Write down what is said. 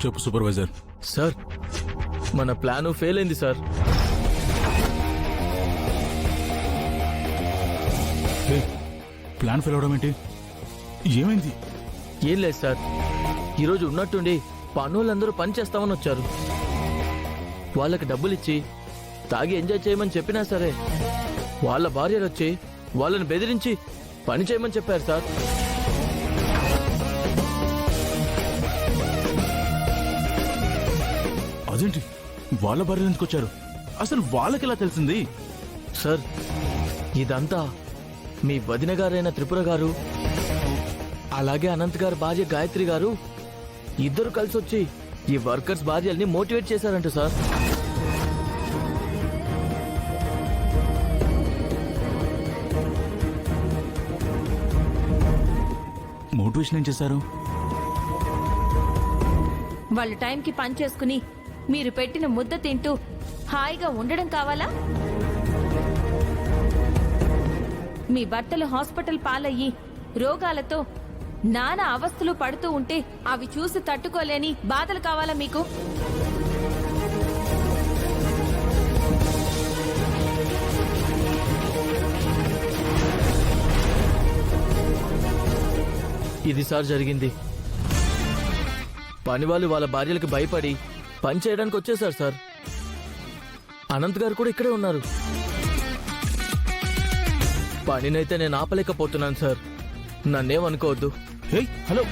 చెప్పు supervisor. Sir, మన plan fail అయింది సార్. ప్లాన్ ఫెయిల్ అవడం ఏంటి? ఏమైంది? ఏం లేదు సార్, ఈరోజు ఉన్నట్టుండి పనులందరూ పని చేస్తామని వచ్చారు. వాళ్ళకి డబ్బులు ఇచ్చి తాగి ఎంజాయ్ చేయమని చెప్పినా సరే వాళ్ళ భార్యలు వచ్చి వాళ్ళని బెదిరించి పని చేయమని చెప్పారు సార్. అదేంటి, వాళ్ళ భార్యలు ఎందుకు వచ్చారు? అసలు వాళ్ళకి ఎలా తెలిసింది? సార్, ఇదంతా మీ వదిన గారైన త్రిపుర గారు అలాగే అనంత్ గారి భార్య గాయత్రి గారు ఇద్దరు కలిసి వచ్చి ఈ వర్కర్స్ భార్యల్ని మోటివేట్ చేశారంట సార్. మోటివేషన్ ఏం చేశారు? వాళ్ళు టైంకి పని చేసుకుని మీరు పెట్టిన ముద్ద తింటూ హాయిగా ఉండడం కావాలా? మీ భర్తలు హాస్పిటల్ పాలయ్యి రోగాలతో నానా అవస్థలు పడుతూ ఉంటే అవి చూసి తట్టుకోలేని బాధలు కావాలా మీకు? ఇది సార్ జరిగింది. పని వాళ్ళు వాళ్ళ భార్యలకు భయపడి పని చేయడానికి వచ్చేసారు సార్. అనంత్ గారు కూడా ఇక్కడే ఉన్నారు. పనినైతే నేను ఆపలేకపోతున్నాను సార్, నన్నేమనుకోవద్దు. హే, హలో.